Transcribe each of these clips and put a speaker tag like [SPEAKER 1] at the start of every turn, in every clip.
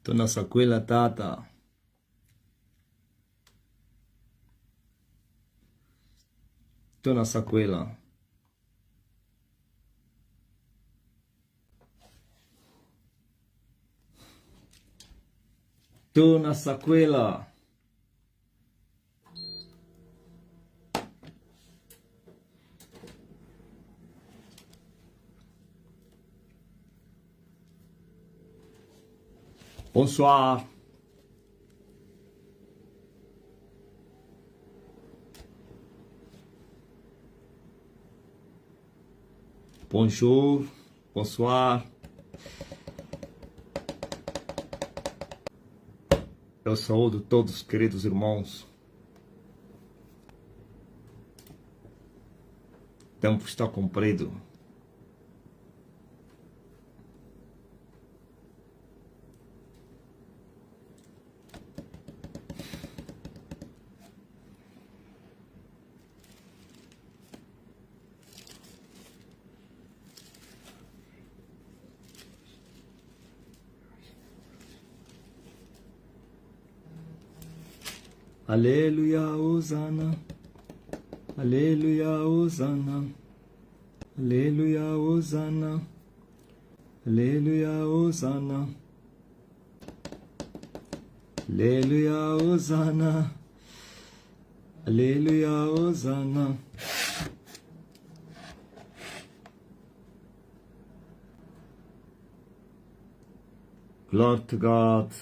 [SPEAKER 1] Tô na sequela, tata. Tô na sequela. Tô na sequela. Bonsoir. Bonjour. Bonsoir. Eu saúdo todos, queridos irmãos. O tempo está comprido. Aleluia, Hosana. Aleluia, Hosana. Aleluia, Hosana. Aleluia, Hosana. Aleluia, Hosana. Aleluia, Hosana. Glory to God.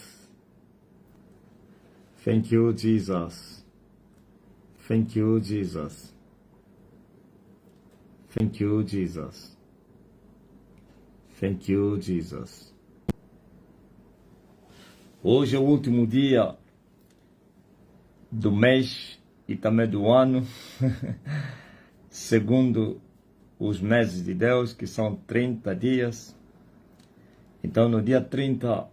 [SPEAKER 1] Thank you, Jesus. Thank you, Jesus. Thank you, Jesus. Thank you, Jesus. Hoje é o último dia do mês e também do ano, segundo os meses de Deus, que são 30 dias. Então, no dia 30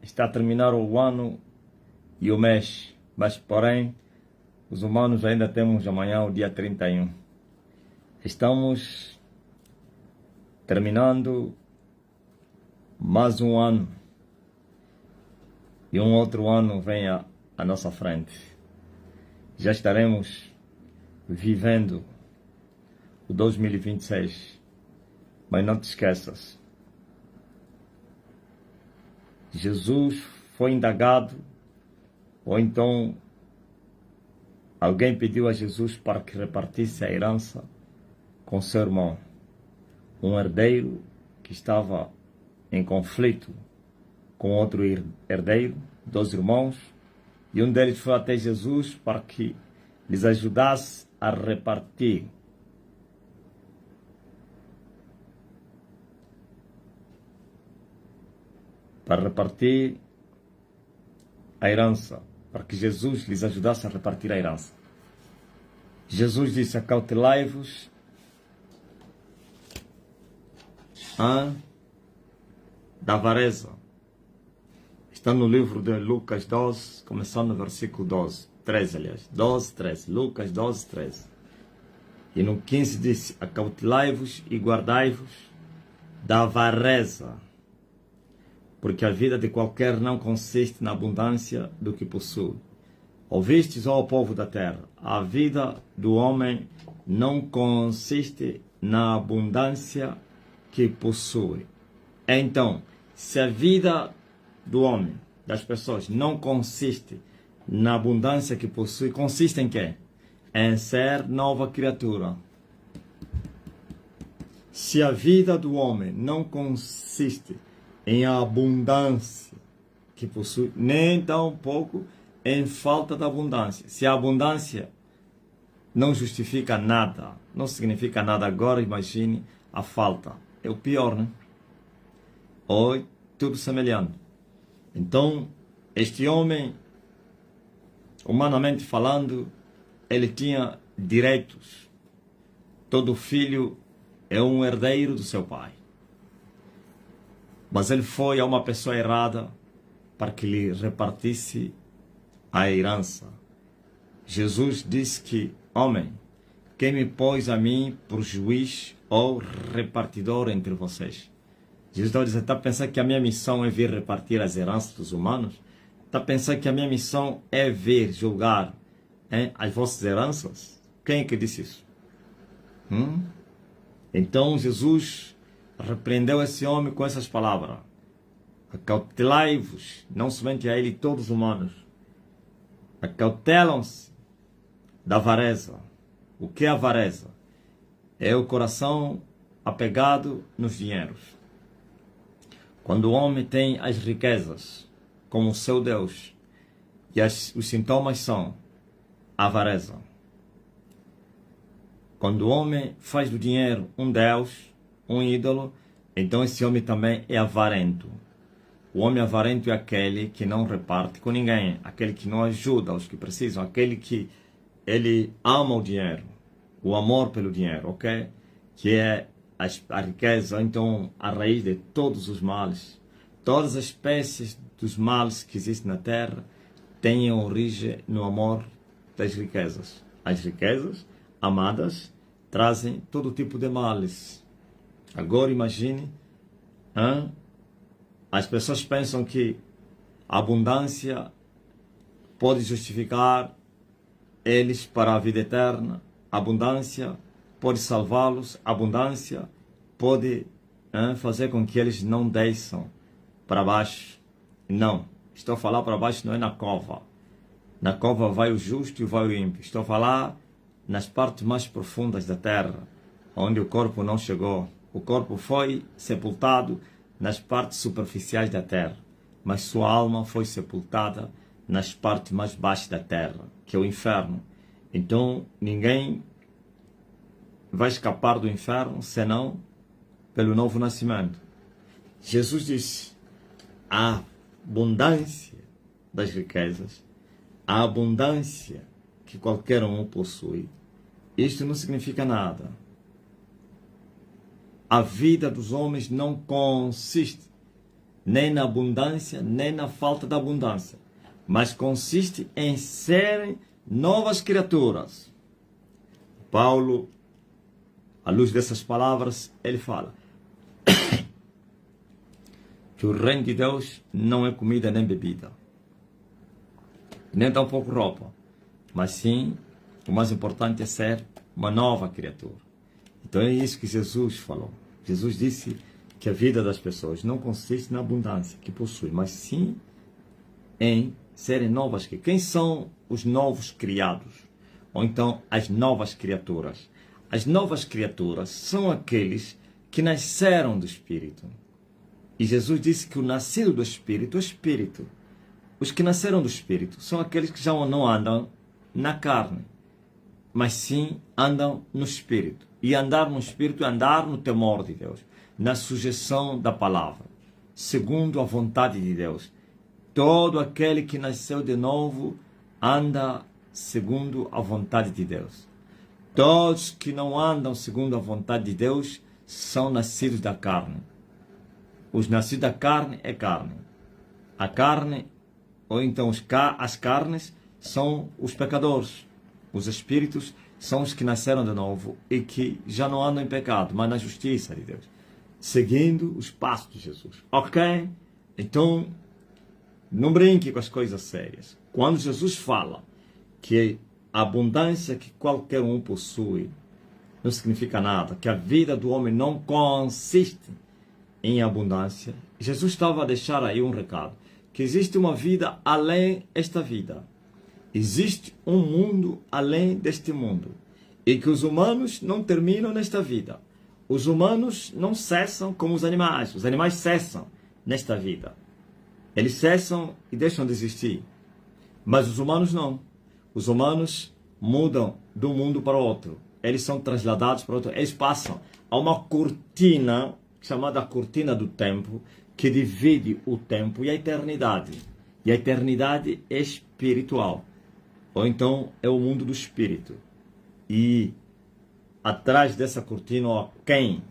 [SPEAKER 1] está a terminar o ano e o mês, mas porém, os humanos ainda temos amanhã o dia 31. Estamos terminando mais um ano e um outro ano vem à nossa frente. Já estaremos vivendo o 2026, mas não te esqueças, Jesus foi indagado, ou então alguém pediu a Jesus para que repartisse a herança com seu irmão, um herdeiro que estava em conflito com outro herdeiro, 2 irmãos, e um deles foi até Jesus para que lhes ajudasse a repartir. Para repartir a herança, para que Jesus lhes ajudasse a repartir a herança. Jesus disse: acautelai-vos da avareza. Está no livro de Lucas 12, começando no versículo 13, aliás. 12, 13. Lucas 12, 13. E no 15 disse: acautelai-vos e guardai-vos da avareza, porque a vida de qualquer não consiste na abundância do que possui. Ouvistes, ó povo da terra, a vida do homem não consiste na abundância que possui. Então, se a vida do homem, das pessoas, não consiste na abundância que possui, consiste em quê? Em ser nova criatura. Se a vida do homem não consiste em abundância que possui, nem tão pouco em falta da abundância. Se a abundância não justifica nada, não significa nada, agora imagine a falta. É o pior, né? Ou tudo semelhante. Então, este homem, humanamente falando, ele tinha direitos. Todo filho é um herdeiro do seu pai. Mas ele foi a uma pessoa errada para que lhe repartisse a herança. Jesus disse que: homem, quem me pôs a mim por juiz ou repartidor entre vocês? Jesus estava dizendo, está pensando que a minha missão é vir repartir as heranças dos humanos? Está pensando que a minha missão é vir julgar as vossas heranças? Quem é que disse isso? Então Jesus repreendeu esse homem com essas palavras. Acautelai-vos, não somente a ele, todos os humanos. Acautelam-se da avareza. O que é avareza? É o coração apegado nos dinheiros. Quando o homem tem as riquezas como seu Deus, e os sintomas são avareza. Quando o homem faz do dinheiro um Deus, um ídolo, então esse homem também é avarento. O homem avarento é aquele que não reparte com ninguém, aquele que não ajuda os que precisam, aquele que ele ama o dinheiro, o amor pelo dinheiro, ok? Que é a riqueza, então a raiz de todos os males. Todas as espécies dos males que existem na Terra têm origem no amor das riquezas. As riquezas amadas trazem todo tipo de males. Agora imagine, as pessoas pensam que a abundância pode justificar eles para a vida eterna. A abundância pode salvá-los. A abundância pode fazer com que eles não desçam para baixo. Não. Estou a falar para baixo, não é na cova. Na cova vai o justo e vai o ímpio. Estou a falar nas partes mais profundas da terra, onde o corpo não chegou. O corpo foi sepultado nas partes superficiais da terra, mas sua alma foi sepultada nas partes mais baixas da terra, que é o inferno. Então, ninguém vai escapar do inferno, senão pelo novo nascimento. Jesus disse, a abundância das riquezas, a abundância que qualquer um possui, isto não significa nada. A vida dos homens não consiste nem na abundância, nem na falta de abundância, mas consiste em serem novas criaturas. Paulo, à luz dessas palavras, ele fala que o reino de Deus não é comida nem bebida, nem tampouco roupa, mas sim, o mais importante é ser uma nova criatura. Então é isso que Jesus falou. Jesus disse que a vida das pessoas não consiste na abundância que possui, mas sim em serem novas. Quem são os novos criados? Ou então as novas criaturas? As novas criaturas são aqueles que nasceram do Espírito. E Jesus disse que o nascido do Espírito é Espírito. Os que nasceram do Espírito são aqueles que já não andam na carne, mas sim andam no Espírito. E andar no Espírito é andar no temor de Deus, na sujeição da palavra, segundo a vontade de Deus. Todo aquele que nasceu de novo anda segundo a vontade de Deus. Todos que não andam segundo a vontade de Deus são nascidos da carne. Os nascidos da carne é carne. A carne, ou então as carnes, são os pecadores. Os espíritos são os que nasceram de novo e que já não andam em pecado, mas na justiça de Deus, seguindo os passos de Jesus. Ok? Então, não brinque com as coisas sérias. Quando Jesus fala que a abundância que qualquer um possui não significa nada, que a vida do homem não consiste em abundância, Jesus estava a deixar aí um recado, que existe uma vida além desta vida. Existe um mundo além deste mundo. E que os humanos não terminam nesta vida. Os humanos não cessam como os animais. Os animais cessam nesta vida. Eles cessam e deixam de existir. Mas os humanos não. Os humanos mudam de um mundo para o outro. Eles são trasladados para outro. Eles passam a uma cortina, chamada cortina do tempo, que divide o tempo e a eternidade. E a eternidade é espiritual. Ou então é o mundo do espírito. E atrás dessa cortina, ou aquém,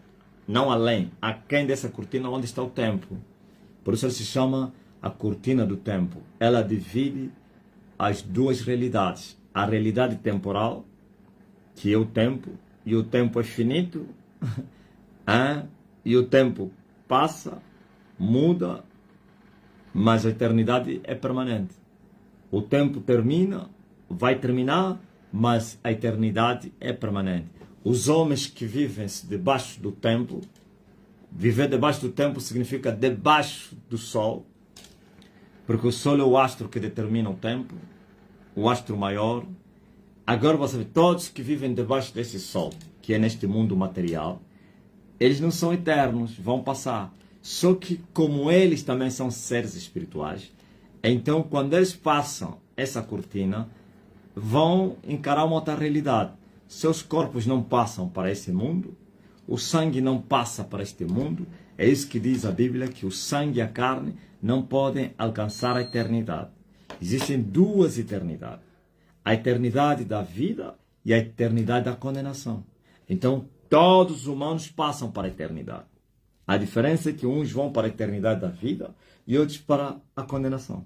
[SPEAKER 1] não além, aquém dessa cortina, onde está o tempo. Por isso ela se chama a cortina do tempo. Ela divide as duas realidades. A realidade temporal, que é o tempo, e o tempo é finito, e o tempo passa, muda, mas a eternidade é permanente. O tempo termina, vai terminar, mas a eternidade é permanente. Os homens que vivem debaixo do tempo, viver debaixo do tempo significa debaixo do sol, porque o sol é o astro que determina o tempo, o astro maior. Agora você vê, todos que vivem debaixo desse sol, que é neste mundo material, eles não são eternos, vão passar. Só que como eles também são seres espirituais, então quando eles passam essa cortina, vão encarar uma outra realidade. Seus corpos não passam para esse mundo, o sangue não passa para este mundo. É isso que diz a Bíblia, que o sangue e a carne não podem alcançar a eternidade. Existem duas eternidades. A eternidade da vida e a eternidade da condenação. Então, todos os humanos passam para a eternidade. A diferença é que uns vão para a eternidade da vida e outros para a condenação.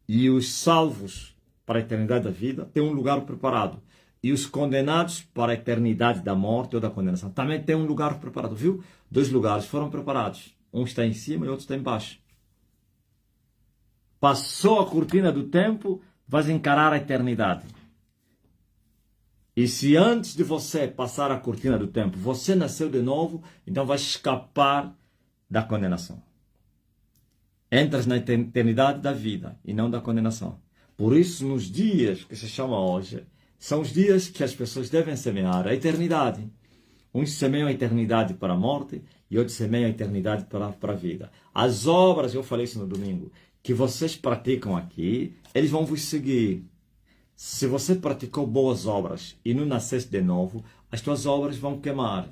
[SPEAKER 1] E os salvos para a eternidade da vida têm um lugar preparado. E os condenados para a eternidade da morte ou da condenação também têm um lugar preparado, viu? 2 lugares foram preparados. Um está em cima e outro está embaixo. Passou a cortina do tempo, vais encarar a eternidade. E se antes de você passar a cortina do tempo, você nasceu de novo, então vai escapar da condenação. Entras na eternidade da vida e não da condenação. Por isso, nos dias que se chama hoje, são os dias que as pessoas devem semear a eternidade. Uns semeiam a eternidade para a morte e outros semeiam a eternidade para a vida. As obras, eu falei isso no domingo, que vocês praticam aqui, eles vão vos seguir. Se você praticou boas obras e não nasceste de novo, as tuas obras vão queimar.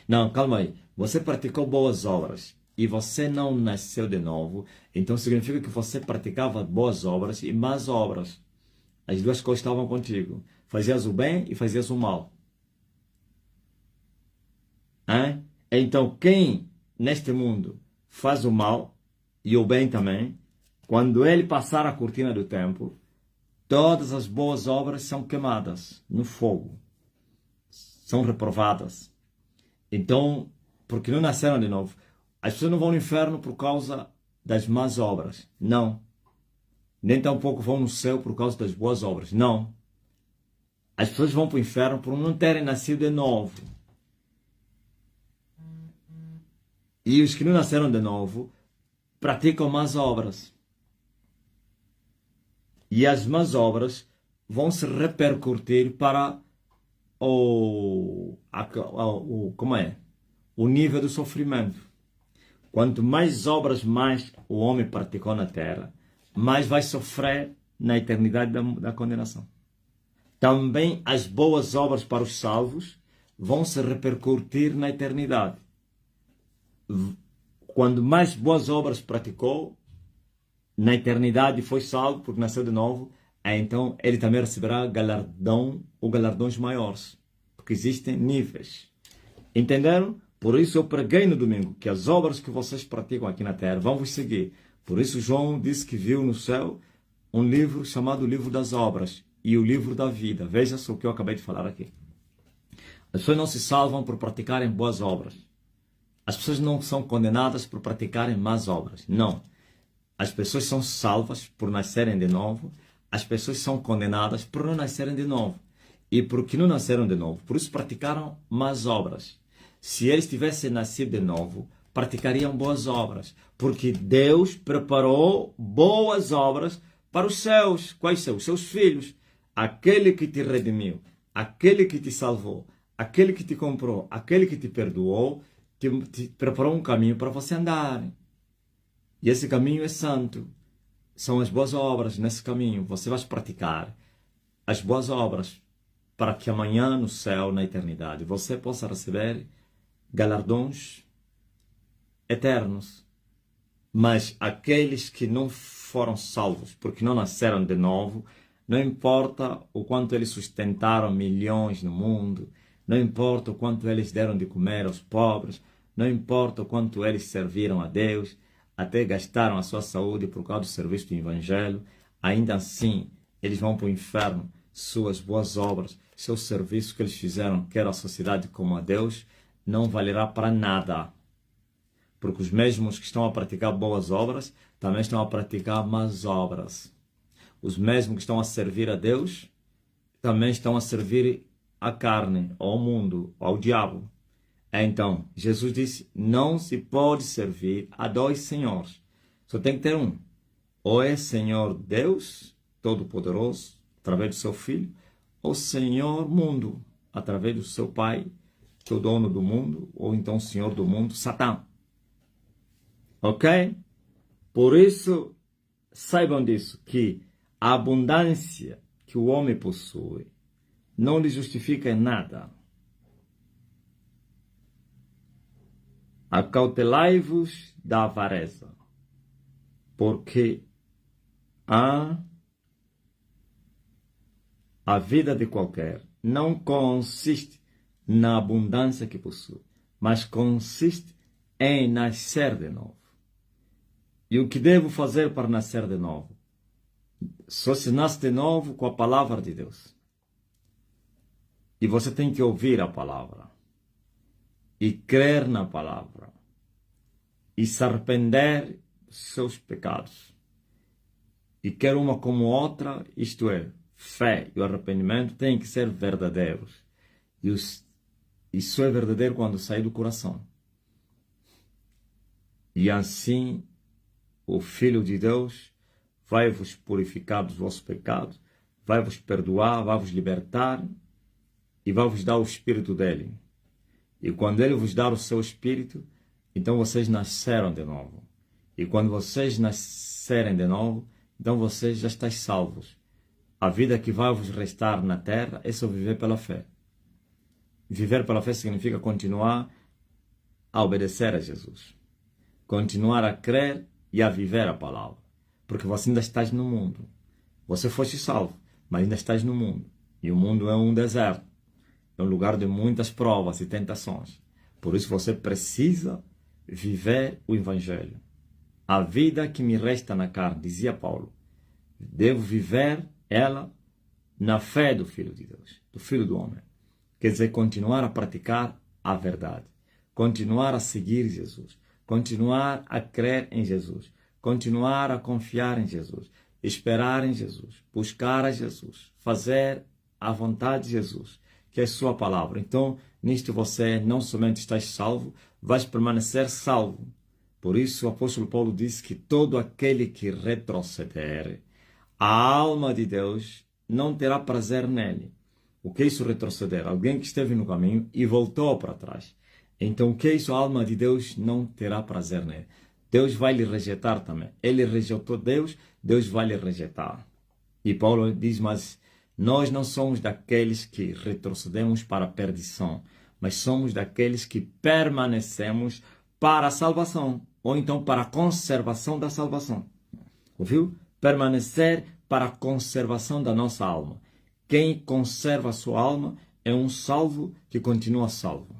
[SPEAKER 1] Não, calma aí. Você praticou boas obras e você não nasceu de novo, então significa que você praticava boas obras e más obras. As duas coisas estavam contigo. Fazias o bem e fazias o mal. Então, quem neste mundo faz o mal e o bem também, quando ele passar a cortina do tempo, todas as boas obras são queimadas no fogo. São reprovadas. Então, porque não nasceram de novo. As pessoas não vão no inferno por causa das más obras. Não. Nem tampouco vão no céu por causa das boas obras. Não. As pessoas vão para o inferno por não terem nascido de novo. E os que não nasceram de novo praticam más obras. E as más obras vão se repercutir para o nível do sofrimento. Quanto mais obras mais o homem praticou na terra, mais vai sofrer na eternidade da condenação. Também as boas obras para os salvos vão se repercutir na eternidade. Quando mais boas obras praticou, na eternidade foi salvo, porque nasceu de novo, então ele também receberá galardão ou galardões maiores. Porque existem níveis. Entenderam? Por isso eu preguei no domingo que as obras que vocês praticam aqui na terra vão vos seguir. Por isso João disse que viu no céu um livro chamado Livro das Obras e o Livro da Vida. Veja só o que eu acabei de falar aqui. As pessoas não se salvam por praticarem boas obras. As pessoas não são condenadas por praticarem más obras. Não. As pessoas são salvas por nascerem de novo. As pessoas são condenadas por não nascerem de novo. E porque não nasceram de novo, por isso praticaram más obras. Se eles tivessem nascido de novo, praticariam boas obras. Porque Deus preparou boas obras para os seus. Quais são? Os seus filhos. Aquele que te redimiu, aquele que te salvou, aquele que te comprou, aquele que te perdoou, te preparou um caminho para você andar. E esse caminho é santo. São as boas obras. Nesse caminho você vai praticar as boas obras para que amanhã no céu, na eternidade, você possa receber galardões eternos. Mas aqueles que não foram salvos, porque não nasceram de novo, não importa o quanto eles sustentaram milhões no mundo, não importa o quanto eles deram de comer aos pobres, não importa o quanto eles serviram a Deus, até gastaram a sua saúde por causa do serviço do Evangelho, ainda assim eles vão para o inferno. Suas boas obras, seu serviço que eles fizeram, quer a sociedade como a Deus, não valerá para nada. Porque os mesmos que estão a praticar boas obras também estão a praticar más obras. Os mesmos que estão a servir a Deus também estão a servir à carne, ao mundo, ao diabo. Então, Jesus disse, não se pode servir a dois senhores. Só tem que ter um. Ou é Senhor Deus Todo-Poderoso, através do seu Filho, ou Senhor Mundo, através do seu Pai, que é o dono do mundo, ou então Senhor do mundo, Satã. Ok? Por isso, saibam disso, que a abundância que o homem possui não lhe justifica em nada. Acautelai-vos da avareza, porque a vida de qualquer não consiste na abundância que possui, mas consiste em nascer de novo. E o que devo fazer para nascer de novo? Só se nasce de novo com a palavra de Deus. E você tem que ouvir a palavra. E crer na palavra. E se arrepender dos seus pecados. E quer uma como outra, isto é, fé e o arrependimento têm que ser verdadeiros. E isso é verdadeiro quando sai do coração. E assim, o Filho de Deus vai vos purificar dos vossos pecados, vai vos perdoar, vai vos libertar e vai vos dar o Espírito dele. E quando ele vos dar o seu Espírito, então vocês nasceram de novo. E quando vocês nascerem de novo, então vocês já estáis salvos. A vida que vai vos restar na terra é só viver pela fé. Viver pela fé significa continuar a obedecer a Jesus. Continuar a crer e a viver a palavra. Porque você ainda estás no mundo. Você foste salvo, mas ainda estás no mundo. E o mundo é um deserto. É um lugar de muitas provas e tentações. Por isso você precisa viver o Evangelho. A vida que me resta na carne, dizia Paulo, devo viver ela na fé do Filho de Deus, do Filho do Homem. Quer dizer, continuar a praticar a verdade. Continuar a seguir Jesus. Continuar a crer em Jesus. Continuar a confiar em Jesus. Esperar em Jesus. Buscar a Jesus. Fazer a vontade de Jesus, que é sua palavra. Então, nisto você não somente está salvo, vais permanecer salvo. Por isso o apóstolo Paulo diz que todo aquele que retroceder, a alma de Deus não terá prazer nele. O que é isso retroceder? Alguém que esteve no caminho e voltou para trás. Então o que é isso? A alma de Deus não terá prazer nele. Deus vai lhe rejeitar também. Ele rejeitou Deus, Deus vai lhe rejeitar. E Paulo diz, mas nós não somos daqueles que retrocedemos para a perdição, mas somos daqueles que permanecemos para a salvação, ou então para a conservação da salvação. Ouviu? Permanecer para a conservação da nossa alma. Quem conserva a sua alma é um salvo que continua salvo.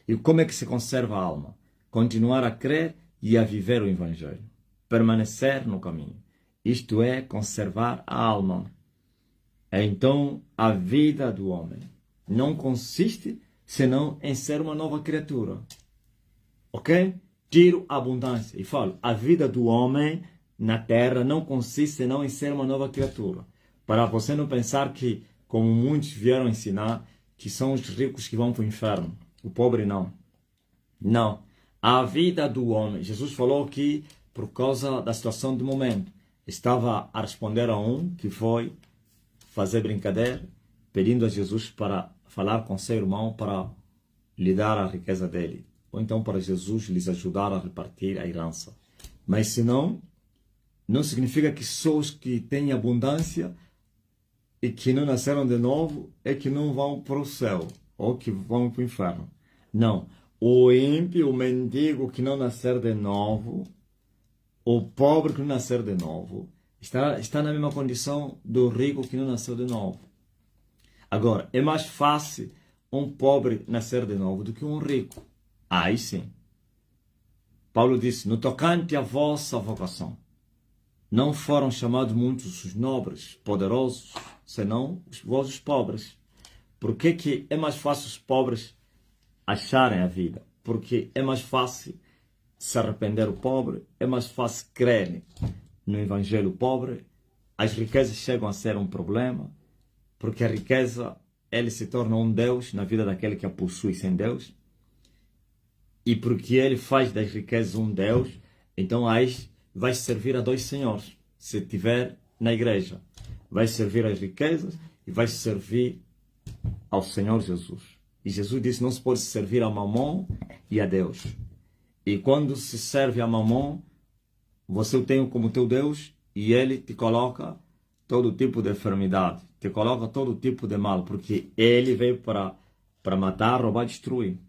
[SPEAKER 1] E como é que se conserva a alma? Continuar a crer e a viver o Evangelho. Permanecer no caminho. Isto é, conservar a alma. Então, a vida do homem não consiste senão em ser uma nova criatura. Ok? Tiro a abundância e falo, a vida do homem na terra não consiste senão em ser uma nova criatura. Para você não pensar que, como muitos vieram ensinar, que são os ricos que vão para o inferno. O pobre não. Não. A vida do homem. Jesus falou que, por causa da situação do momento, estava a responder a um que foi fazer brincadeira, pedindo a Jesus para falar com seu irmão para lhe dar a riqueza dele. Ou então para Jesus lhes ajudar a repartir a herança. Mas senão, não significa que só os que têm abundância e que não nasceram de novo é que não vão para o céu ou que vão para o inferno. Não. O ímpio, o mendigo que não nascer de novo, o pobre que não nascer de novo, está na mesma condição do rico que não nasceu de novo. Agora, é mais fácil um pobre nascer de novo do que um rico. Aí sim. Paulo disse, no tocante à vossa vocação, não foram chamados muitos os nobres, poderosos, senão vós os pobres. Por que é mais fácil os pobres acharem a vida? Porque é mais fácil se arrepender o pobre, é mais fácil crer no evangelho pobre. As riquezas chegam a ser um problema, porque a riqueza, ele se torna um Deus na vida daquele que a possui sem Deus. E porque ele faz das riquezas um Deus, então aí vai servir a dois senhores. Se estiver na igreja, vai servir as riquezas e vai servir ao Senhor Jesus. E Jesus disse, não se pode servir a Mamon e a Deus. E quando se serve a Mamon, você o tem como teu Deus e ele te coloca todo tipo de enfermidade, te coloca todo tipo de mal, porque ele veio para matar, roubar e destruir.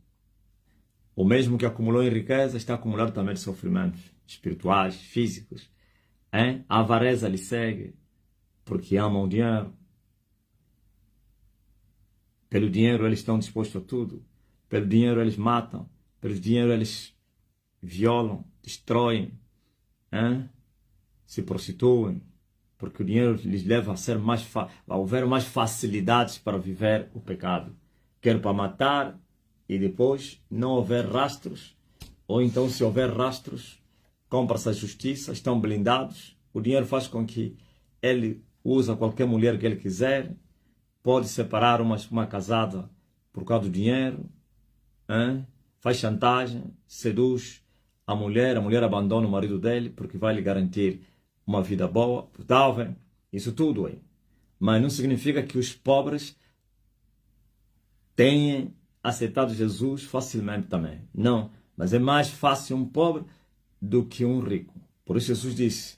[SPEAKER 1] O mesmo que acumulou em riqueza está acumulado também de sofrimentos espirituais, físicos. Hein? A avareza lhe segue, porque amam o dinheiro. Pelo dinheiro eles estão dispostos a tudo. Pelo dinheiro eles matam. Pelo dinheiro eles violam, destroem, hein? Se prostituem. Porque o dinheiro lhes leva a ser a haver mais facilidades para viver o pecado. Quer para matar e depois não houver rastros. Ou então, se houver rastros, compra-se a justiça, estão blindados. O dinheiro faz com que ele use qualquer mulher que ele quiser. Pode separar uma casada por causa do dinheiro. Hein? Faz chantagem, seduz a mulher abandona o marido dele porque vai lhe garantir uma vida boa. Tá vendo? Isso tudo aí. Mas não significa que os pobres tenham aceitado Jesus facilmente também. Não. Mas é mais fácil um pobre do que um rico. Por isso Jesus disse,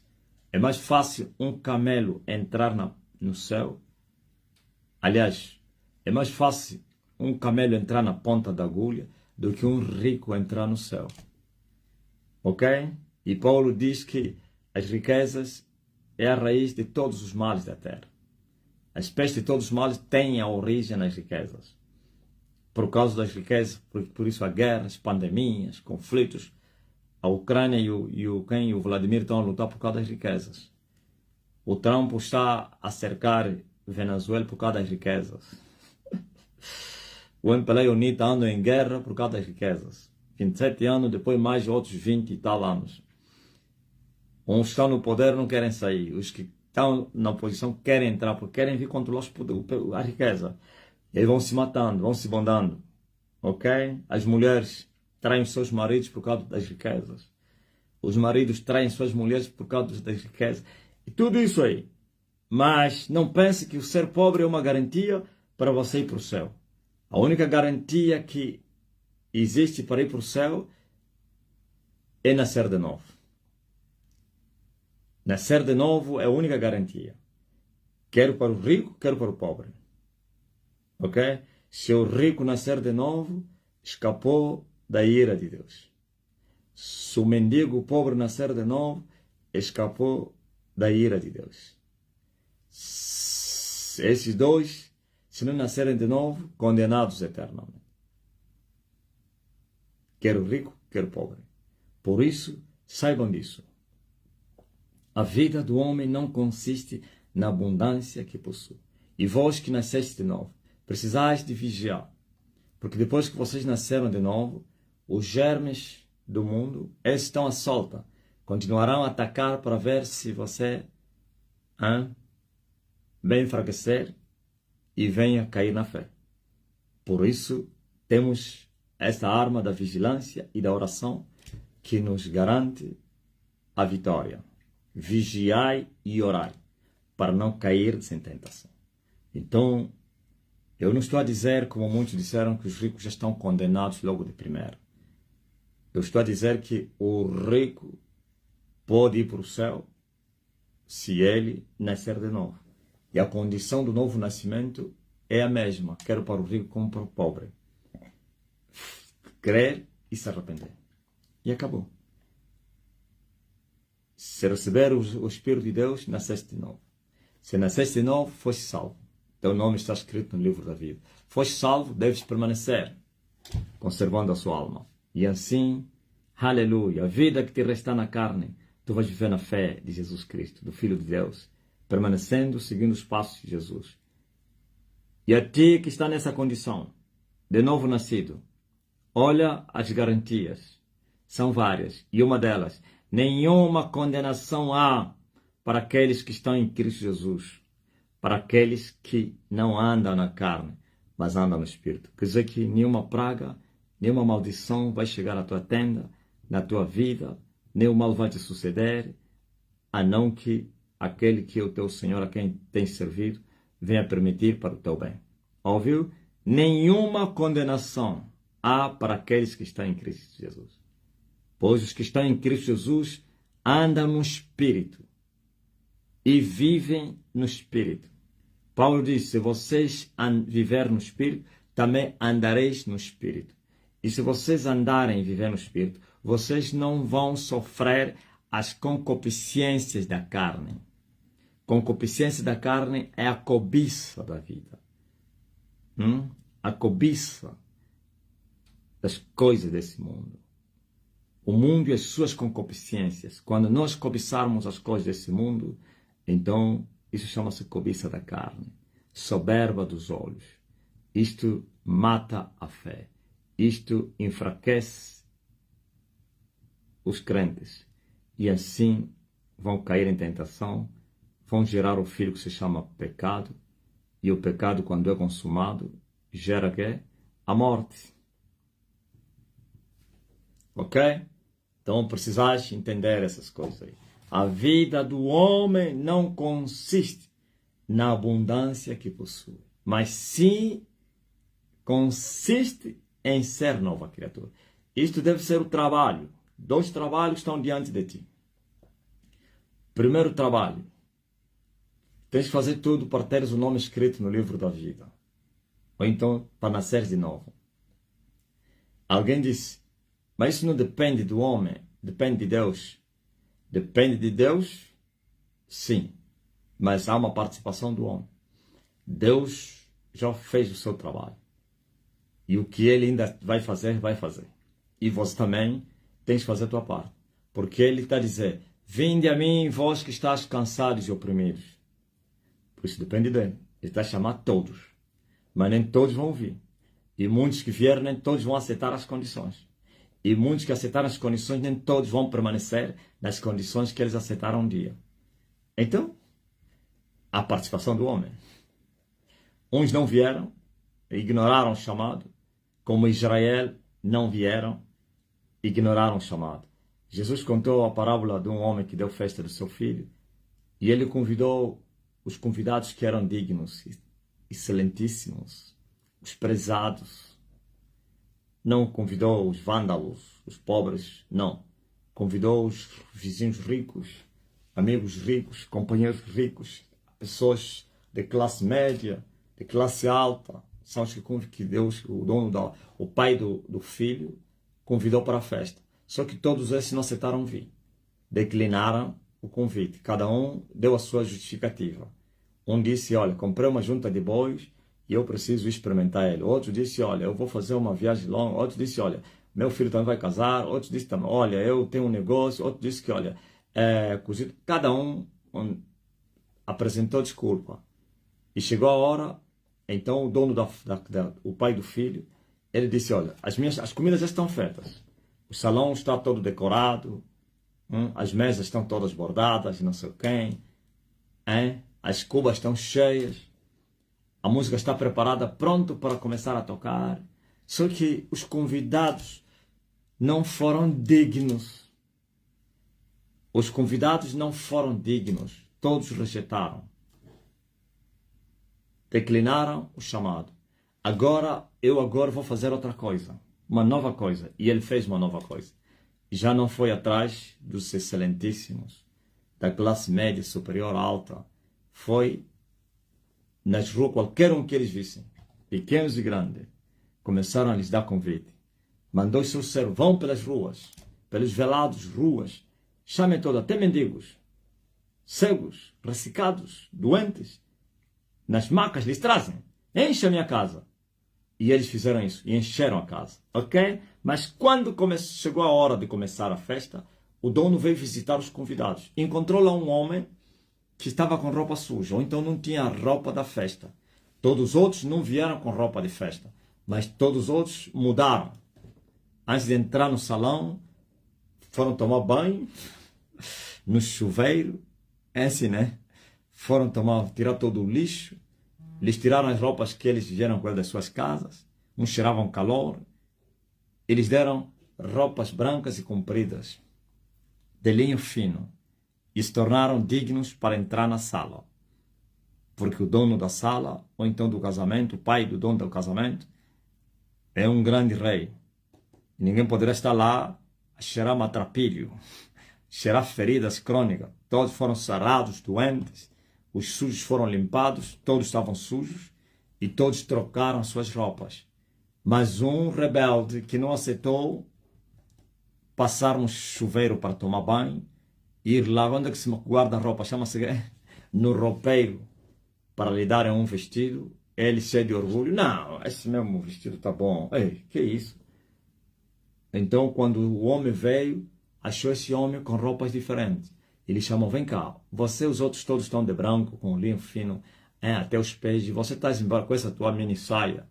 [SPEAKER 1] é mais fácil um camelo entrar no céu. Aliás, é mais fácil um camelo entrar na ponta da agulha do que um rico entrar no céu. Ok? E Paulo diz que as riquezas é a raiz de todos os males da terra. A espécie de todos os males tem a origem nas riquezas. Por causa das riquezas, por isso há guerras, pandemias, conflitos. A Ucrânia e o Vladimir estão a lutar por causa das riquezas. O Trump está a cercar Venezuela por causa das riquezas. O MPLA e o UNITA andam em guerra por causa das riquezas. 27 anos, depois mais outros 20 e tal anos. Uns estão no poder não querem sair. Os que estão na oposição querem entrar porque querem vir controlar a riqueza. Eles vão se matando, vão se bondando. Ok? As mulheres traem seus maridos por causa das riquezas. Os maridos traem suas mulheres por causa das riquezas. E tudo isso aí. Mas não pense que o ser pobre é uma garantia para você ir para o céu. A única garantia que existe para ir para o céu é nascer de novo. Nascer de novo é a única garantia. Quero para o rico, quero para o pobre. Ok? Se o rico nascer de novo, escapou da ira de Deus. Se o mendigo pobre nascer de novo, escapou da ira de Deus. Esses dois, se não nascerem de novo, condenados eternamente. Quer o rico, quer o pobre. Por isso, saibam disso. A vida do homem não consiste na abundância que possui. E vós que nasceste de novo, precisais de vigiar. Porque depois que vocês nasceram de novo, os germes do mundo, eles estão à solta. Continuarão a atacar para ver se você vem enfraquecer e venha cair na fé. Por isso, temos essa arma da vigilância e da oração que nos garante a vitória. Vigiai e orai, para não cair sem tentação. Então, eu não estou a dizer, como muitos disseram, que os ricos já estão condenados logo de primeira. Eu estou a dizer que o rico pode ir para o céu se ele nascer de novo. E a condição do novo nascimento é a mesma, quer para o rico como para o pobre. Crer e se arrepender. E acabou. Se receber o Espírito de Deus, nasceste de novo. Se nasceste de novo, foste salvo. Teu nome está escrito no livro da vida. Foste salvo, deves permanecer, conservando a sua alma. E assim, aleluia, a vida que te resta na carne, tu vais viver na fé de Jesus Cristo, do Filho de Deus, permanecendo, seguindo os passos de Jesus. E a ti que está nessa condição, de novo nascido, olha as garantias. São várias. E uma delas, nenhuma condenação há para aqueles que estão em Cristo Jesus, para aqueles que não andam na carne, mas andam no Espírito. Quer dizer que nenhuma praga, nenhuma maldição vai chegar à tua tenda, na tua vida, nenhum mal vai te suceder, a não que aquele que é o teu Senhor, a quem tens servido, venha permitir para o teu bem. Ouviu? Nenhuma condenação há para aqueles que estão em Cristo Jesus. Pois os que estão em Cristo Jesus andam no Espírito e vivem no Espírito. Paulo diz, se vocês viverem no Espírito, também andareis no Espírito. E se vocês andarem e viverem no Espírito, vocês não vão sofrer as concupiscências da carne. Concupiscência da carne é a cobiça da vida. A cobiça das coisas desse mundo. O mundo e as suas concupiscências. Quando nós cobiçarmos as coisas desse mundo, então isso chama-se cobiça da carne. Soberba dos olhos. Isto mata a fé. Isto enfraquece os crentes. E assim vão cair em tentação, vão gerar o filho que se chama pecado. E o pecado, quando é consumado, gera o quê? A morte. Ok? Então precisas entender essas coisas aí. A vida do homem não consiste na abundância que possui, mas sim consiste em ser nova criatura. Isto deve ser o trabalho. 2 trabalhos estão diante de ti. Primeiro trabalho. Tens que fazer tudo para teres o nome escrito no livro da vida. Ou então para nascer de novo. Alguém disse, mas isso não depende do homem, depende de Deus. Depende de Deus? Sim. Mas há uma participação do homem. Deus já fez o seu trabalho. E o que ele ainda vai fazer, vai fazer. E você também tens que fazer a tua parte. Porque ele está a dizer, vinde a mim, vós que estáis cansados e oprimidos. Por isso depende dele. Ele está a chamar todos. Mas nem todos vão vir. E muitos que vierem, nem todos vão aceitar as condições. E muitos que aceitaram as condições, nem todos vão permanecer nas condições que eles aceitaram um dia. Então, a participação do homem. Uns não vieram, ignoraram o chamado, como Israel não vieram, ignoraram o chamado. Jesus contou a parábola de um homem que deu festa do seu filho, e ele convidou os convidados que eram dignos, excelentíssimos, os prezados. Não convidou os vândalos, os pobres, não. Convidou os vizinhos ricos, amigos ricos, companheiros ricos, pessoas de classe média, de classe alta. São os que Deus, o dono, o pai do filho, convidou para a festa. Só que todos esses não aceitaram vir. Declinaram o convite. Cada um deu a sua justificativa. Um disse, olha, comprei uma junta de bois e eu preciso experimentar ele. Outro disse, olha, eu vou fazer uma viagem longa. Outro disse, olha, meu filho também vai casar. Outro disse também, olha, eu tenho um negócio. Outro disse que, olha, cozido. Cada um apresentou desculpa. E chegou a hora, então o dono, o pai do filho, ele disse, olha, as comidas já estão feitas. O salão está todo decorado. As mesas estão todas bordadas, não sei quem. As cubas estão cheias. A música está preparada, pronto para começar a tocar. Só que os convidados não foram dignos. Os convidados não foram dignos. Todos rejeitaram. Declinaram o chamado. Eu agora vou fazer outra coisa. Uma nova coisa. E ele fez uma nova coisa. Já não foi atrás dos excelentíssimos, da classe média, superior, alta. Foi nas ruas, qualquer um que eles vissem, pequenos e grandes, começaram a lhes dar convite. Mandou os seus servos, vão pelas ruas, pelos velados ruas, chamem todos, até mendigos, cegos, ressecados, doentes, nas macas lhes trazem, enche a minha casa. E eles fizeram isso, e encheram a casa, ok? Mas quando chegou a hora de começar a festa, o dono veio visitar os convidados. Encontrou lá um homem que estava com roupa suja, ou então não tinha a roupa da festa. Todos os outros não vieram com roupa de festa, mas todos os outros mudaram. Antes de entrar no salão, foram tomar banho no chuveiro, é assim, né? Foram tirar todo o lixo, eles tiraram as roupas que eles vieram com das suas casas, uns cheiravam calor, eles deram roupas brancas e compridas, de linho fino, e se tornaram dignos para entrar na sala. Porque o dono da sala, ou então do casamento, o pai do dono do casamento, é um grande rei. E ninguém poderá estar lá a cheirar matrapilho, cheirar feridas crônicas. Todos foram sarados, doentes, os sujos foram limpados, todos estavam sujos, e todos trocaram suas roupas. Mas um rebelde que não aceitou passar no chuveiro para tomar banho, ir lá, onde é que se guarda a roupa? Chama-se no roupeiro, para lhe darem um vestido, ele cheio de orgulho, não, esse mesmo vestido tá bom. Ei, que isso? Então, quando o homem veio, achou esse homem com roupas diferentes. Ele chamou, vem cá, você e os outros todos estão de branco, com o linho fino, até os pés, e você está embora com essa tua mini saia,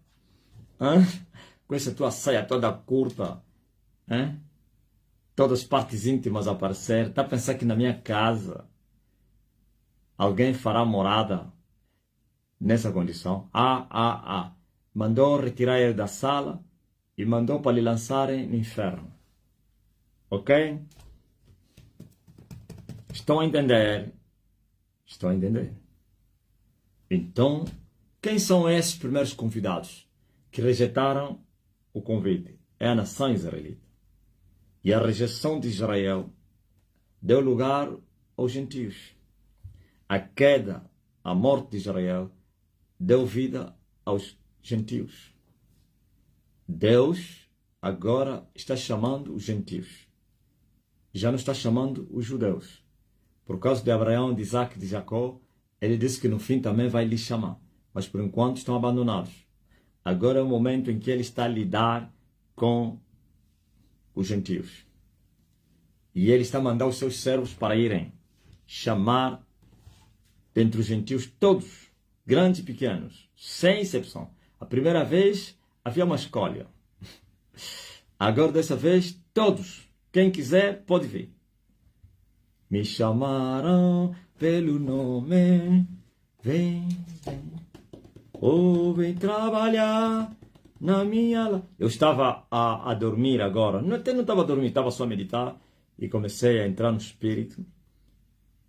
[SPEAKER 1] com essa tua saia toda curta, todas as partes íntimas a aparecer. Está a pensar que na minha casa alguém fará morada nessa condição? Mandou retirar ele da sala e mandou para lhe lançarem no inferno. Ok? Estão a entender? Estão a entender? Então, quem são esses primeiros convidados que rejeitaram o convite? É a nação israelita. E a rejeição de Israel deu lugar aos gentios. A queda, a morte de Israel deu vida aos gentios. Deus agora está chamando os gentios. Já não está chamando os judeus. Por causa de Abraão, de Isaac e de Jacó, ele disse que no fim também vai lhes chamar. Mas por enquanto estão abandonados. Agora é o momento em que ele está a lidar com os gentios. E ele está a mandar os seus servos para irem chamar dentre os gentios todos, grandes e pequenos, sem exceção. A primeira vez havia uma escolha. Agora dessa vez todos, quem quiser pode vir. Me chamaram pelo nome, vem, vem trabalhar na minha... Eu estava a dormir agora, não estava a dormir, estava só a meditar, e comecei a entrar no espírito,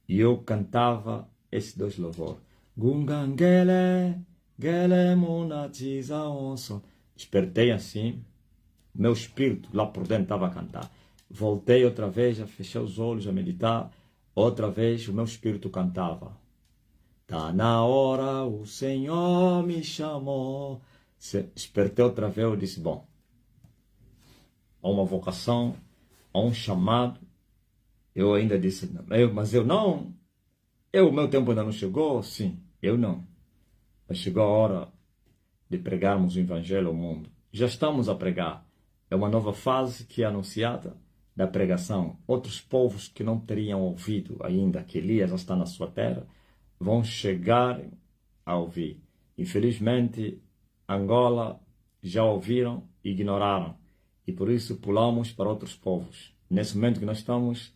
[SPEAKER 1] e eu cantava esses dois louvores. Gungangele, gele monatiza onso. Despertei assim, meu espírito lá por dentro estava a cantar. Voltei outra vez, a fechar os olhos, a meditar. Outra vez o meu espírito cantava. Tá na hora, o Senhor me chamou. Despertei outra vez, eu disse, bom, há uma vocação, há um chamado. Eu ainda disse, mas eu não. O meu tempo ainda não chegou? Sim, eu não. Mas chegou a hora de pregarmos o Evangelho ao mundo. Já estamos a pregar. É uma nova fase que é anunciada da pregação. Outros povos que não teriam ouvido ainda que Elias já está na sua terra, vão chegar a ouvir. Infelizmente, Angola já ouviram e ignoraram. E por isso pulamos para outros povos. Nesse momento que nós estamos,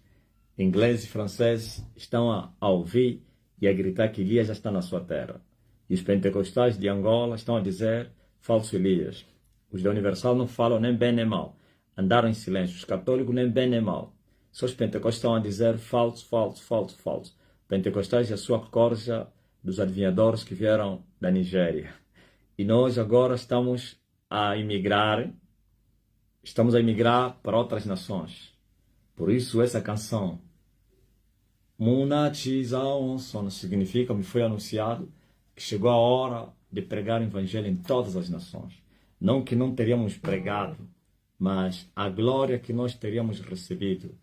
[SPEAKER 1] inglês e francês estão a ouvir e a gritar que Elias já está na sua terra. E os pentecostais de Angola estão a dizer falso Elias. Os da Universal não falam nem bem nem mal. Andaram em silêncio. Os católicos nem bem nem mal. Só os pentecostais estão a dizer falso, falso, falso, falso. Pentecostais e a sua corja dos adivinhadores que vieram da Nigéria. E nós agora estamos a imigrar para outras nações. Por isso essa canção, Munatiza Onson, significa, me foi anunciado, que chegou a hora de pregar o Evangelho em todas as nações. Não que não teríamos pregado, mas a glória que nós teríamos recebido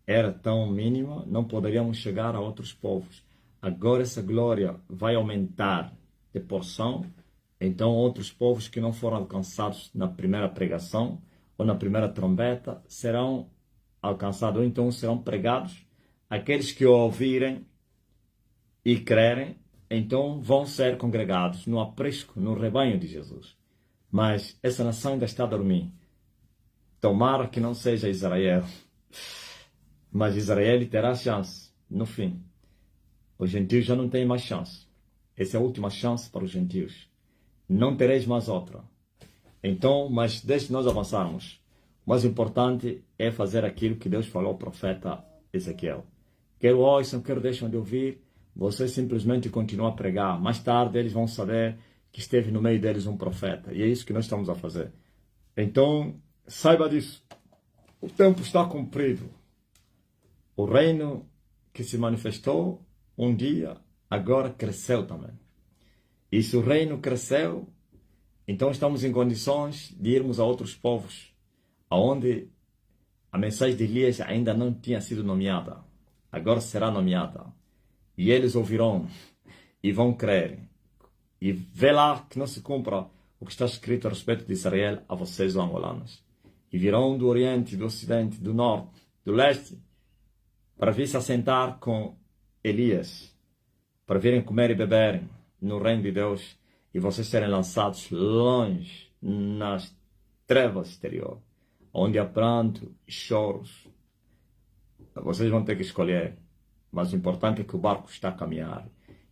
[SPEAKER 1] era tão mínima, não poderíamos chegar a outros povos. Agora essa glória vai aumentar de porção, então outros povos que não foram alcançados na primeira pregação ou na primeira trombeta serão alcançados, ou então serão pregados. Aqueles que ouvirem e crerem, então vão ser congregados no aprisco, no rebanho de Jesus. Mas essa nação ainda está a dormir. Tomara que não seja Israel. Mas Israel terá chance no fim. Os gentios já não têm mais chance. Essa é a última chance para os gentios. Não tereis mais outra. Então, mas desde nós avançarmos, o mais importante é fazer aquilo que Deus falou ao profeta Ezequiel. Quer ouçam, quer deixam de ouvir, você simplesmente continua a pregar. Mais tarde eles vão saber que esteve no meio deles um profeta. E é isso que nós estamos a fazer. Então, saiba disso. O tempo está cumprido. O reino que se manifestou um dia, agora cresceu também. E se o reino cresceu, então estamos em condições de irmos a outros povos, onde a mensagem de Elias ainda não tinha sido nomeada. Agora será nomeada. E eles ouvirão e vão crer. E vê lá que não se cumpra o que está escrito a respeito de Israel a vocês, os angolanos. E virão do Oriente, do Ocidente, do Norte, do Leste, para vir se assentar com Elias, para virem comer e beberem no reino de Deus, e vocês serem lançados longe nas trevas exterior, onde há pranto e choros. Vocês vão ter que escolher, mas o importante é que o barco está a caminhar,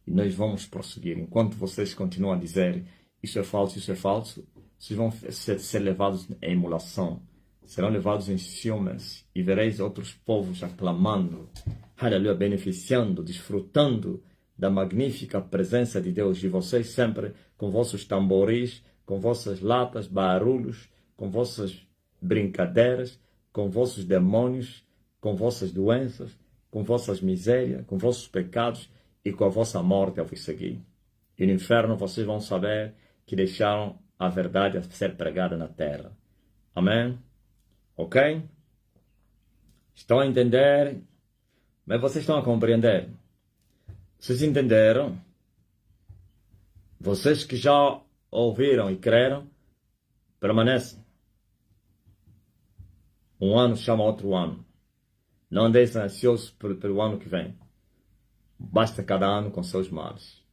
[SPEAKER 1] e nós vamos prosseguir. Enquanto vocês continuam a dizer isso é falso, vocês vão ser levados em emulação, serão levados em ciúmes, e vereis outros povos aclamando, aleluia, beneficiando, desfrutando da magnífica presença de Deus, e vocês sempre com vossos tamboris, com vossas latas, barulhos, com vossas brincadeiras, com vossos demônios, com vossas doenças, com vossas misérias, com vossos pecados e com a vossa morte a vos seguir. E no inferno vocês vão saber que deixaram a verdade a ser pregada na terra. Amém? Ok? Estão a entender? Mas vocês estão a compreender? Vocês entenderam? Vocês que já ouviram e creram, permanecem. Um ano chama outro ano. Não andeis ansiosos pelo ano que vem. Basta cada ano com seus males,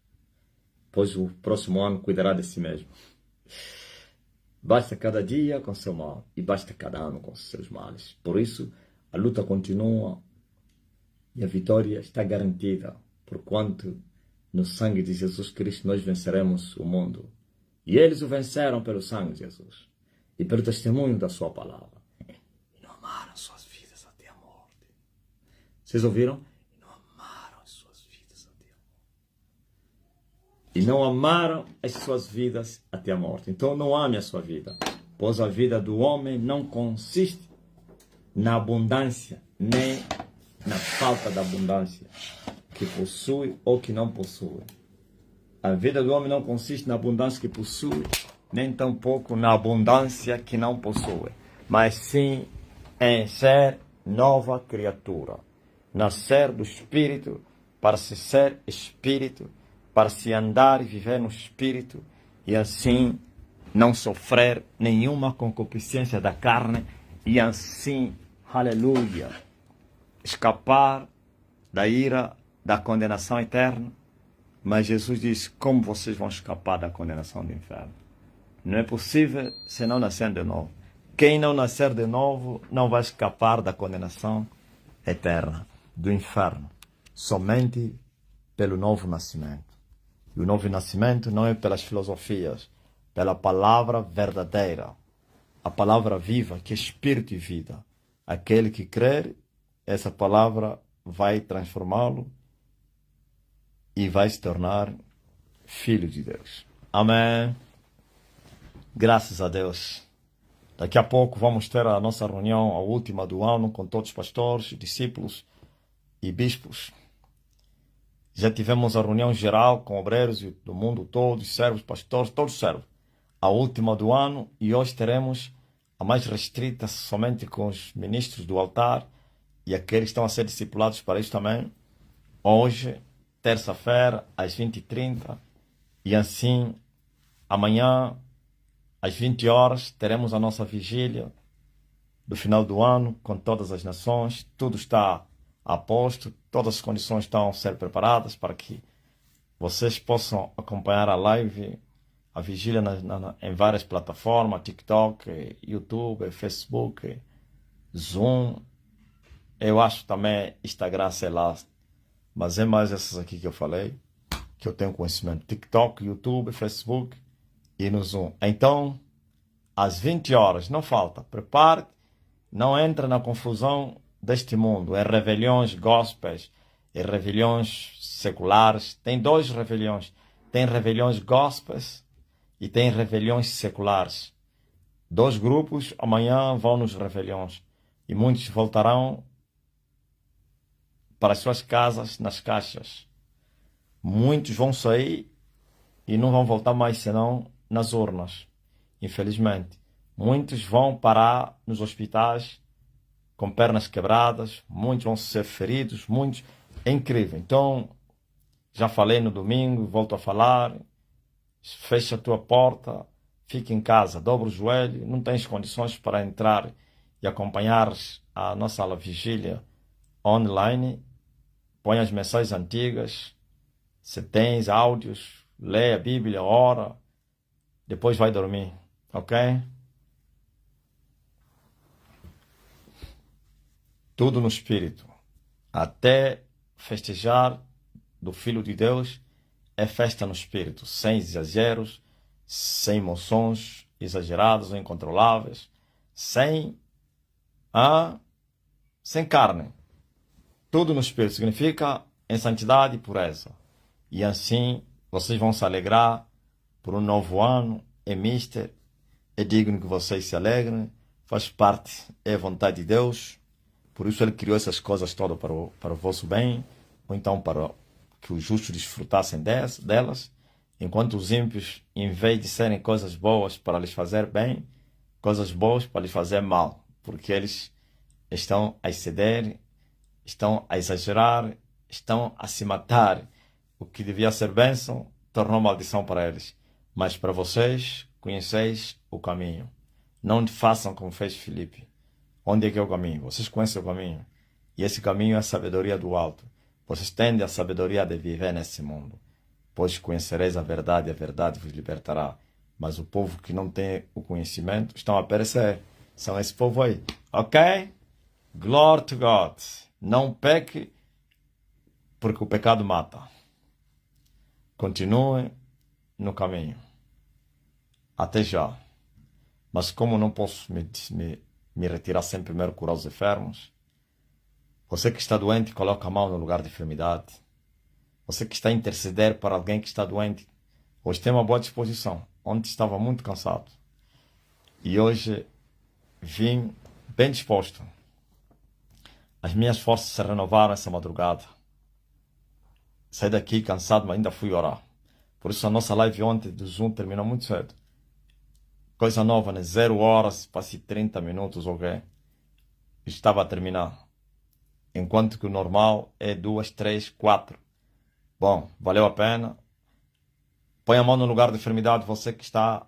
[SPEAKER 1] pois o próximo ano cuidará de si mesmo. Basta cada dia com seu mal, e basta cada ano com seus males. Por isso, a luta continua e a vitória está garantida, porquanto no sangue de Jesus Cristo nós venceremos o mundo. E eles o venceram pelo sangue de Jesus e pelo testemunho da sua palavra. E não amaram suas vidas até a morte. Vocês ouviram? E não amaram as suas vidas até a morte. E não amaram as suas vidas até a morte. Então não ame a sua vida, pois a vida do homem não consiste na abundância, nem na falta da abundância que possui ou que não possui. A vida do homem não consiste na abundância que possui, nem tampouco na abundância que não possui, mas sim em ser nova criatura, nascer do Espírito para se ser Espírito, para se andar e viver no Espírito, e assim não sofrer nenhuma concupiscência da carne, e assim, aleluia, escapar da ira, da condenação eterna. Mas Jesus diz, como vocês vão escapar da condenação do inferno? Não é possível se não nascer de novo. Quem não nascer de novo não vai escapar da condenação eterna, do inferno, somente pelo novo nascimento. E o novo nascimento não é pelas filosofias, pela palavra verdadeira, a palavra viva, que é espírito e vida. Aquele que crer, essa palavra vai transformá-lo e vai se tornar filho de Deus. Amém. Graças a Deus. Daqui a pouco vamos ter a nossa reunião, a última do ano, com todos os pastores, discípulos e bispos. Já tivemos a reunião geral com obreiros do mundo todo, servos, pastores, todos servos. A última do ano, e hoje teremos a mais restrita, somente com os ministros do altar e aqueles que estão a ser discipulados para isso também. Hoje, terça-feira, às 20h30, e assim, amanhã, às 20 horas, teremos a nossa vigília do final do ano, com todas as nações. Tudo está a posto, todas as condições estão a ser preparadas para que vocês possam acompanhar a live, a vigília em várias plataformas, TikTok, YouTube, Facebook, Zoom, Eu acho também Instagram, sei lá. Mas é mais essas aqui que eu falei, que eu tenho conhecimento. TikTok, YouTube, Facebook e no Zoom. Então, às 20 horas, não falta. Prepare-te, não entra na confusão deste mundo. É rebeliões gospels, é rebeliões seculares. Tem dois rebeliões. Tem rebeliões gospels e tem rebeliões seculares. Dois grupos amanhã vão nos rebeliões. E muitos voltarão para as suas casas nas caixas. Muitos vão sair e não vão voltar mais senão nas urnas. Infelizmente. Muitos vão parar nos hospitais com pernas quebradas. Muitos vão ser feridos. Muitos. É incrível. Então, já falei no domingo, volto a falar. Fecha a tua porta. Fica em casa. Dobra o joelho. Não tens condições para entrar e acompanhar a nossa vigília online. Põe as mensagens antigas. Se tens áudios, lê a Bíblia, ora. Depois vai dormir. Ok? Tudo no Espírito. Até festejar do Filho de Deus é festa no Espírito. Sem exageros, sem emoções exageradas ou incontroláveis. Sem carne. Tudo no Espírito significa em santidade e pureza. E assim vocês vão se alegrar por um novo ano. É mister. É digno que vocês se alegrem. Faz parte, é a vontade de Deus. Por isso Ele criou essas coisas todas para o vosso bem. Ou então para que os justos desfrutassem delas. Enquanto os ímpios, em vez de serem coisas boas para lhes fazer bem, coisas boas para lhes fazer mal. Porque eles estão a exceder, estão a exagerar, estão a se matar. O que devia ser bênção, tornou maldição para eles. Mas para vocês, conheceis o caminho. Não façam como fez Filipe. Onde é que é o caminho? Vocês conhecem o caminho. E esse caminho é a sabedoria do alto. Vocês têm a sabedoria de viver nesse mundo. Pois conhecereis a verdade vos libertará. Mas o povo que não tem o conhecimento estão a perecer. São esse povo aí. Ok? Glory to God. Não peque, porque o pecado mata. Continue no caminho. Até já. Mas como não posso me retirar sem primeiro curar os enfermos, você que está doente, coloca a mão no lugar de enfermidade. Você que está a interceder para alguém que está doente, hoje tem uma boa disposição. Ontem estava muito cansado. E hoje vim bem disposto. As minhas forças se renovaram essa madrugada. Saí daqui cansado, mas ainda fui orar. Por isso a nossa live ontem do Zoom terminou muito cedo. Coisa nova, né? 0 horas, passei 30 minutos, ok? Estava a terminar. Enquanto que o normal é 2, 3, 4. Bom, valeu a pena. Põe a mão no lugar de enfermidade, você que está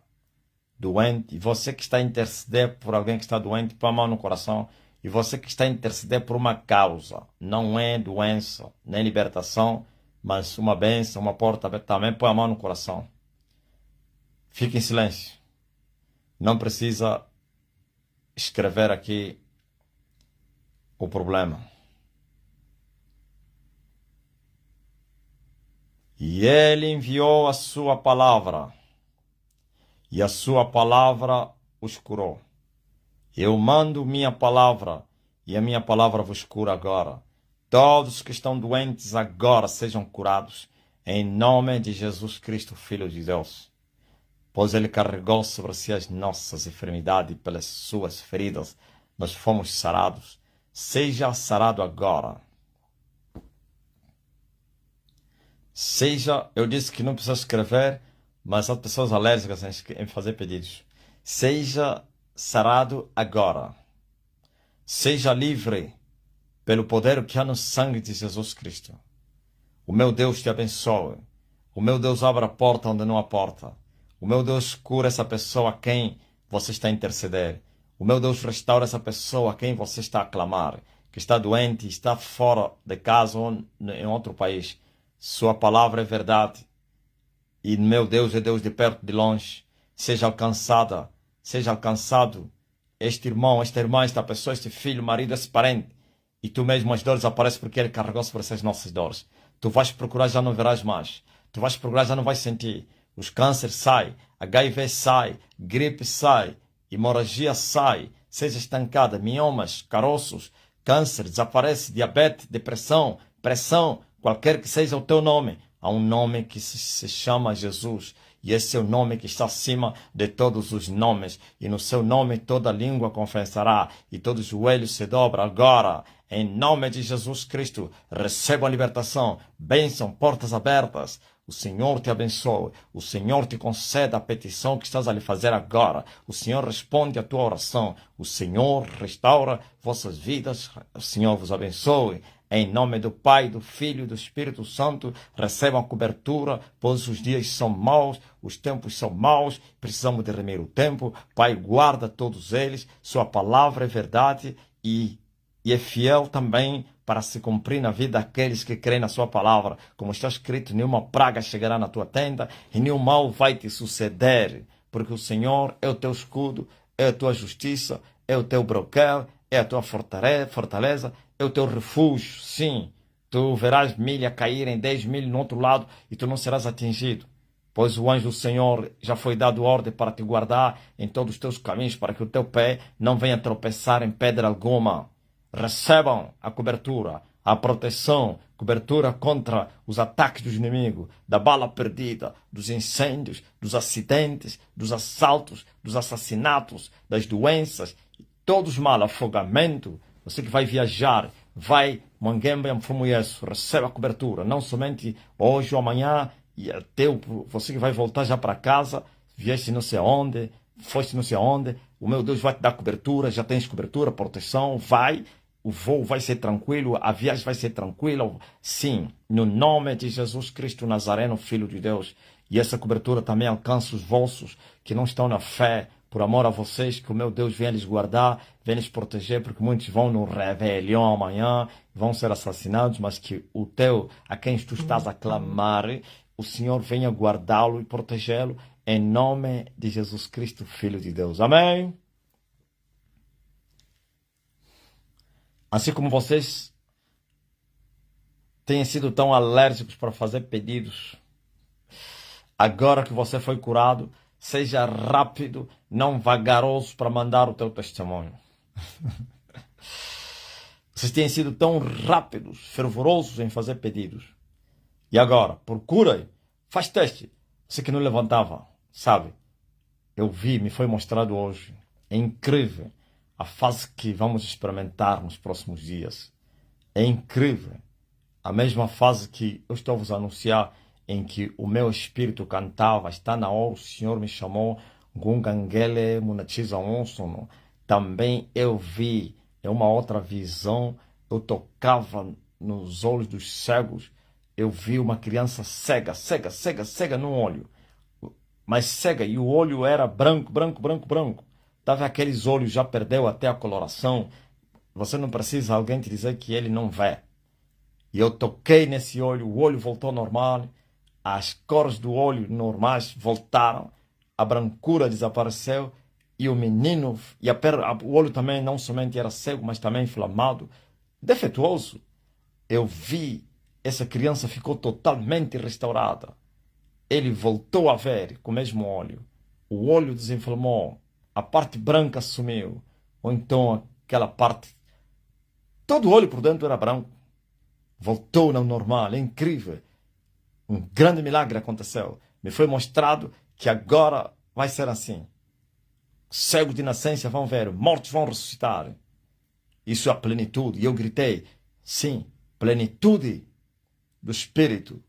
[SPEAKER 1] doente. E você que está a interceder por alguém que está doente, põe a mão no coração. E você que está a interceder por uma causa. Não é doença, nem libertação, mas uma bênção, uma porta aberta. Também põe a mão no coração. Fique em silêncio. Não precisa escrever aqui o problema. E Ele enviou a sua palavra, e a sua palavra os curou. Eu mando minha palavra, e a minha palavra vos cura agora. Todos que estão doentes agora sejam curados, em nome de Jesus Cristo, Filho de Deus. Pois Ele carregou sobre si as nossas enfermidades, e pelas suas feridas nós fomos sarados. Seja sarado agora. Seja, eu disse que não precisa escrever, mas há pessoas alérgicas em fazer pedidos. Seja sarado agora. Seja livre pelo poder que há no sangue de Jesus Cristo. O meu Deus te abençoe. O meu Deus abre a porta onde não há porta. O meu Deus cura essa pessoa a quem você está a interceder. O meu Deus restaura essa pessoa a quem você está a clamar, que está doente, está fora de casa ou em outro país. Sua palavra é verdade. E meu Deus é Deus de perto, de longe. Seja alcançada, seja alcançado este irmão, esta irmã, esta pessoa, este filho, marido, esse parente. E tu mesmo as dores aparecem porque Ele carregou sobre essas nossas dores. Tu vais procurar, já não verás mais. Tu vais procurar, já não vais sentir. Os cânceres saem, HIV sai, gripe sai, hemorragia sai, seja estancada, miomas, caroços, câncer, desaparece, diabetes, depressão, pressão, qualquer que seja o teu nome. Há um nome que se chama Jesus. E esse é o nome que está acima de todos os nomes. E no seu nome toda língua confessará e todo joelho se dobra agora. Em nome de Jesus Cristo, receba a libertação, bênção, portas abertas. O Senhor te abençoe. O Senhor te conceda a petição que estás a lhe fazer agora. O Senhor responde a tua oração. O Senhor restaura vossas vidas. O Senhor vos abençoe. Em nome do Pai, do Filho e do Espírito Santo, recebam a cobertura, pois os dias são maus, os tempos são maus, precisamos de remir o tempo. Pai, guarda todos eles, sua palavra é verdade e é fiel também para se cumprir na vida daqueles que creem na sua palavra. Como está escrito, nenhuma praga chegará na tua tenda e nenhum mal vai te suceder, porque o Senhor é o teu escudo, é a tua justiça, é o teu broquel, é a tua fortaleza, é o teu refúgio. Sim, tu verás milha caírem, 10.000 no outro lado e tu não serás atingido. Pois o anjo do Senhor já foi dado ordem para te guardar em todos os teus caminhos, para que o teu pé não venha tropeçar em pedra alguma. Recebam a cobertura, a proteção, cobertura contra os ataques dos inimigos, da bala perdida, dos incêndios, dos acidentes, dos assaltos, dos assassinatos, das doenças, todos os mal, afogamento. Você que vai viajar, vai, Manguembe, Mfumuyesu, receba a cobertura, não somente hoje ou amanhã, e até você que vai voltar já para casa, vieste não sei onde, foste não sei onde, o meu Deus vai te dar cobertura, já tens cobertura, proteção, vai. O voo vai ser tranquilo, a viagem vai ser tranquila. Sim, no nome de Jesus Cristo Nazareno, Filho de Deus. E essa cobertura também alcança os vossos que não estão na fé, por amor a vocês, que o meu Deus venha lhes guardar, venha lhes proteger, porque muitos vão no rebelião amanhã, vão ser assassinados, mas que o teu, a quem tu estás a clamar, o Senhor venha guardá-lo e protegê-lo, em nome de Jesus Cristo, Filho de Deus. Amém? Assim como vocês têm sido tão alérgicos para fazer pedidos, agora que você foi curado, seja rápido, não vagaroso para mandar o teu testemunho. Vocês têm sido tão rápidos, fervorosos em fazer pedidos. E agora, procura, faz teste. Você que não levantava, sabe? Eu vi, me foi mostrado hoje. É incrível a fase que vamos experimentar nos próximos dias. É incrível. A mesma fase que eu estou a vos anunciar, em que o meu espírito cantava, está na hora, o Senhor me chamou, Gungangele Munachiza Onsono. Também eu vi, é uma outra visão, eu tocava nos olhos dos cegos, eu vi uma criança cega no olho, mas cega, e o olho era branco. Estava aqueles olhos, já perdeu até a coloração. Você não precisa alguém te dizer que ele não vê. E eu toquei nesse olho, o olho voltou ao normal, as cores do olho normais voltaram, a brancura desapareceu e o menino, o olho também não somente era cego, mas também inflamado, defeituoso. Eu vi, essa criança ficou totalmente restaurada. Ele voltou a ver com o mesmo olho. O olho desinflamou, a parte branca sumiu, ou então aquela parte, todo o olho por dentro era branco. Voltou ao normal, é incrível. Um grande milagre aconteceu. Me foi mostrado que agora vai ser assim. Cegos de nascença vão ver, mortos vão ressuscitar. Isso é a plenitude. E eu gritei, sim, plenitude do Espírito.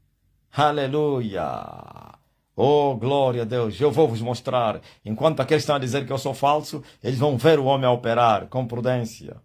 [SPEAKER 1] Aleluia! Oh, glória a Deus! Eu vou vos mostrar. Enquanto aqueles estão a dizer que eu sou falso, eles vão ver o homem a operar com prudência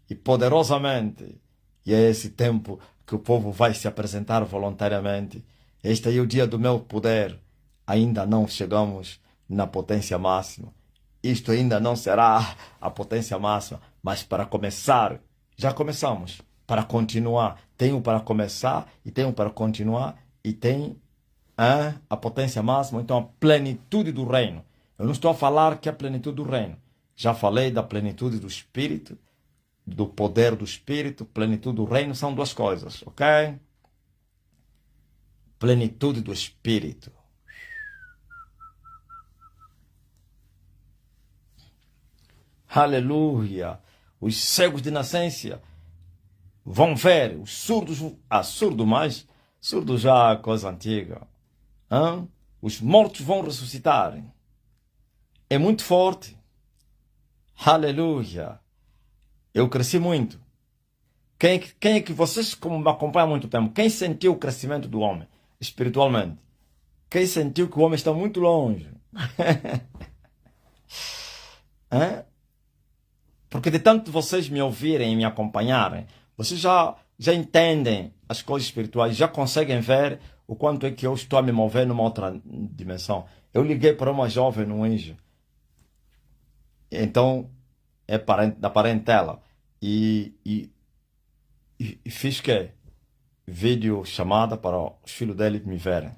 [SPEAKER 1] e poderosamente. E é esse tempo que o povo vai se apresentar voluntariamente. Este é o dia do meu poder. Ainda não chegamos na potência máxima. Isto ainda não será a potência máxima, mas para começar, já começamos. Para continuar, tenho para começar e tenho para continuar e tem a potência máxima, então a plenitude do reino. Eu não estou a falar que é a plenitude do reino. Já falei da plenitude do Espírito, do poder do Espírito, plenitude do reino, são duas coisas, ok? Plenitude do Espírito. Aleluia! Os cegos de nascença vão ver, os surdos, surdo mais, surdo já é coisa antiga. Hein? Os mortos vão ressuscitar. É muito forte. Aleluia! Eu cresci muito. Quem é que vocês, como me acompanham há muito tempo, quem sentiu o crescimento do homem espiritualmente? Quem sentiu que o homem está muito longe? Porque de tanto vocês me ouvirem e me acompanharem, vocês já entendem as coisas espirituais, já conseguem ver o quanto é que eu estou a me mover numa outra dimensão. Eu liguei para uma jovem no Anjo. Então, é da parentela. E fiz que? Vídeo chamada para os filhos dele me verem.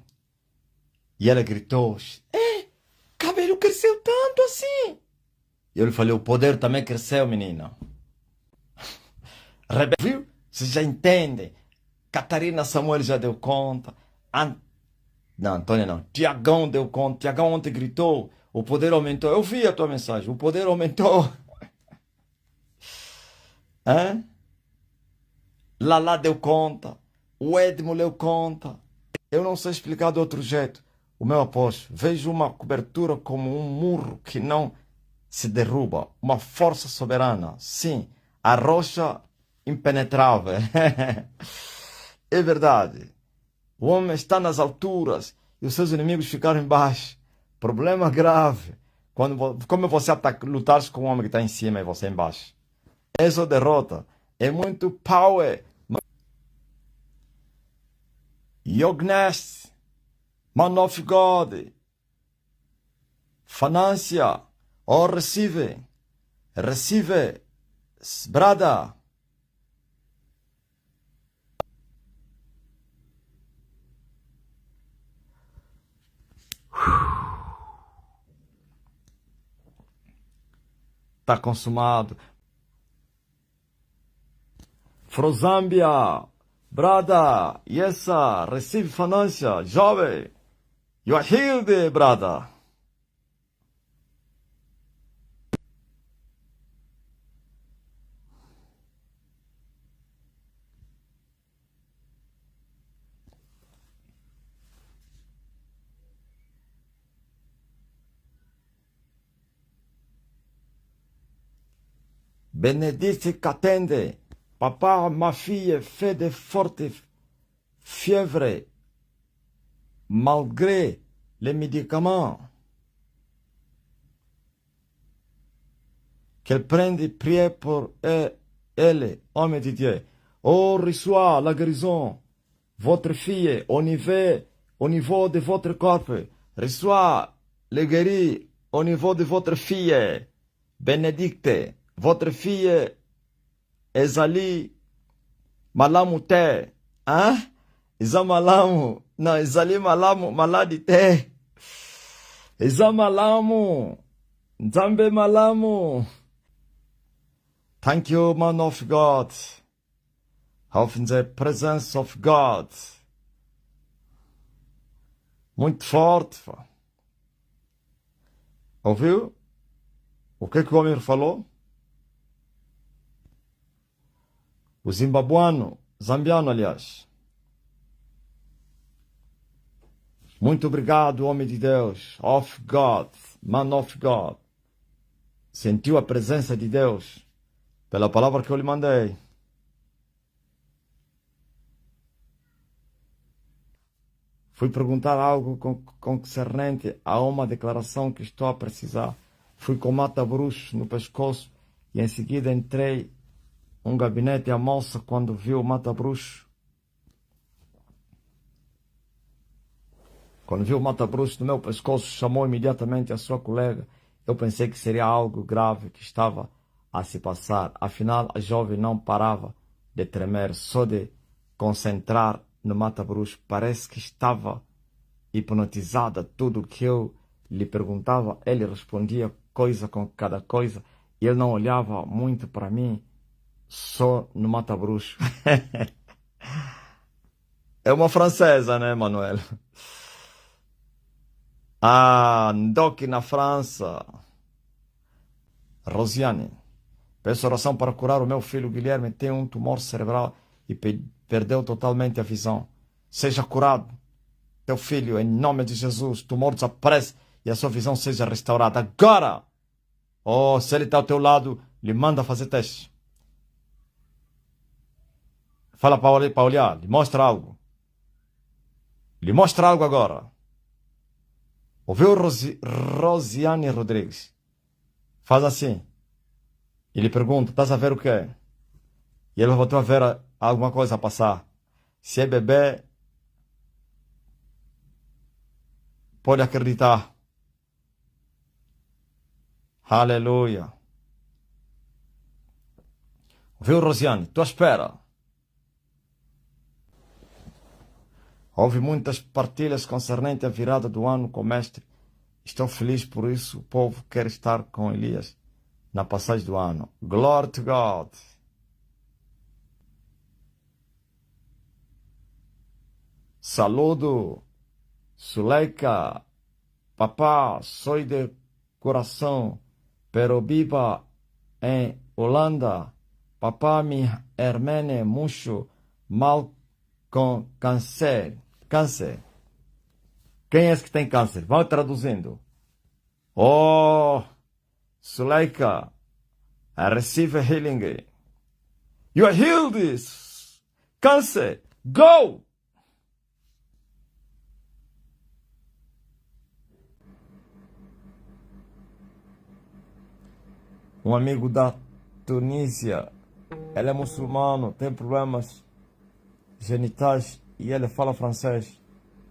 [SPEAKER 1] E ela gritou, cabelo cresceu tanto assim. E eu lhe falei, o poder também cresceu, menina. Viu? Vocês já entendem. Catarina Samuel já deu conta. Não, Antônia não. Tiagão deu conta. Tiagão ontem gritou. O poder aumentou. Eu vi a tua mensagem. O poder aumentou. Lala deu conta. O Edmo deu conta. Eu não sei explicar de outro jeito. O meu apóstolo. Vejo uma cobertura como um muro que não se derruba. Uma força soberana. Sim. A rocha impenetrável. É verdade. O homem está nas alturas e os seus inimigos ficaram embaixo. Problema grave. Como você lutar com o homem que está em cima e você embaixo? Essa derrota é muito power. Yognest, man of God, Financia, receive, brother. Está consumado. Frozambia, brother, yes sir, receive financial, jovem. You are healed, brother. Benedite qu'attende. Papa, ma fille fait de fortes fièvres malgré les médicaments. Qu'elle prenne des prières pour elle, homme de Dieu. Oh, reçoit la guérison. Votre fille, au niveau de votre corps, reçoit le guéri au niveau de votre fille. Bénédicte, votre fille Ezali malamu te. Eza malamu. Não, ezali malamu maladi te. Eza malamu. Nzambe malamu. Thank you, man of God. Of the presence of God. Muito forte. Ouviu? O que o homem falou? O zambiano, aliás. Muito obrigado, homem de Deus, of God, man of God. Sentiu a presença de Deus pela palavra que eu lhe mandei. Fui perguntar algo concernente a uma declaração que estou a precisar. Fui com mata-bruxo no pescoço e em seguida entrei um gabinete. A moça, quando viu o mata-bruxo, no meu pescoço, chamou imediatamente a sua colega. Eu pensei que seria algo grave que estava a se passar. Afinal, a jovem não parava de tremer, só de concentrar no mata-bruxo. Parece que estava hipnotizada. Tudo o que eu lhe perguntava, ele respondia coisa com cada coisa. E ele não olhava muito para mim. só no Mata Bruxo. É uma francesa, né, Manuel? Ah, andou aqui na França. Rosiane, peço oração para curar o meu filho Guilherme. Tem um tumor cerebral e perdeu totalmente a visão. Seja curado, teu filho, em nome de Jesus. O tumor desaparece e a sua visão seja restaurada. Agora! Oh, se ele está ao teu lado, lhe manda fazer teste. Fala para olhar, lhe mostra algo. Lhe mostra algo agora. Ouviu, Rosiane Rodrigues? Faz assim. E lhe pergunta, estás a ver o quê? E ele voltou a ver alguma coisa a passar. Se é bebê, pode acreditar. Aleluia. Viu, Rosiane? Estou à espera. Houve muitas partilhas concernentes à virada do ano com o mestre. Estou feliz por isso. O povo quer estar com Elias na passagem do ano. Glory to God. Saludo, Suleika. Papá, sou de coração, pero viva em Holanda. Papá, me hermana mucho mal com câncer. Câncer. Quem é esse que tem câncer? Vai traduzindo. Oh, Suleika, I receive healing. You are healed. Câncer, go! Um amigo da Tunísia, ele é muçulmano, tem problemas genitais e ele fala francês.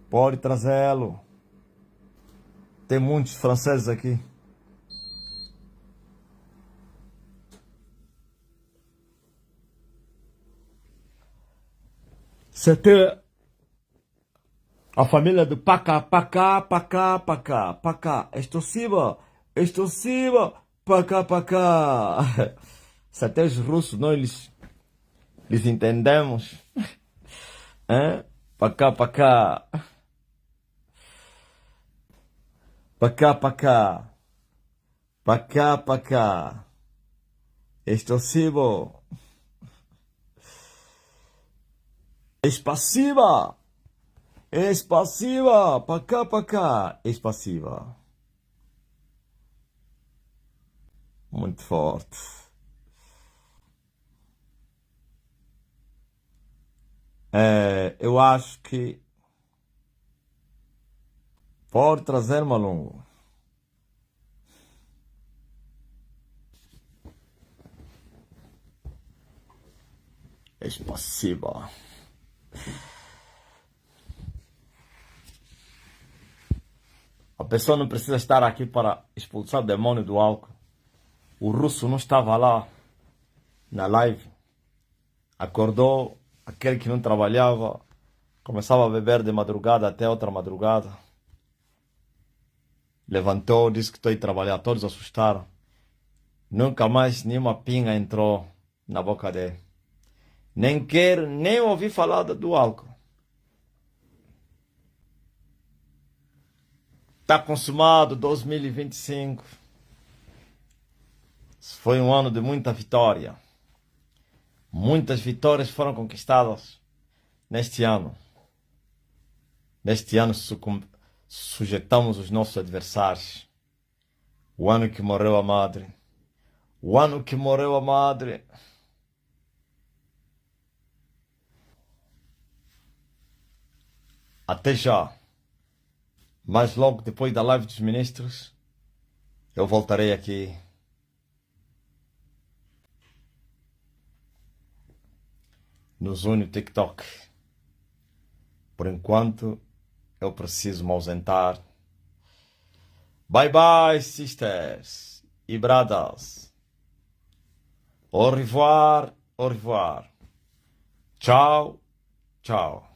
[SPEAKER 1] Pode trazê-lo. Tem muitos franceses aqui. C'était a família do Pacá, Pacá, Pacá, Pacá, Pacá. Extorsiva, Pacá, Pacá. Se até os russos nós lhes entendemos. Hein? Pacá, Pacá. Pacá, Pacá. Pacá, Pacá. Extorsivo. Espassiva. Espassiva. Pacá, Pacá. Espassiva. Muito forte. Eu acho que pode trazer Malungo. Espassiva. A pessoa não precisa estar aqui para expulsar o demônio do álcool. O russo não estava lá na live. Acordou, aquele que não trabalhava, começava a beber de madrugada até outra madrugada. Levantou, disse que estou a trabalhar. Todos assustaram. Nunca mais nenhuma pinga entrou na boca dele. Nem ouvi falar do álcool. Está consumado 2025. Foi um ano de muita vitória. Muitas vitórias foram conquistadas neste ano. Neste ano sujeitamos os nossos adversários. O ano que morreu a madre. O ano que morreu a madre. Até já. Mas logo depois da live dos ministros, eu voltarei aqui. Nos une o TikTok. Por enquanto, eu preciso me ausentar. Bye bye, sisters e brothers. Au revoir, au revoir. Tchau, tchau.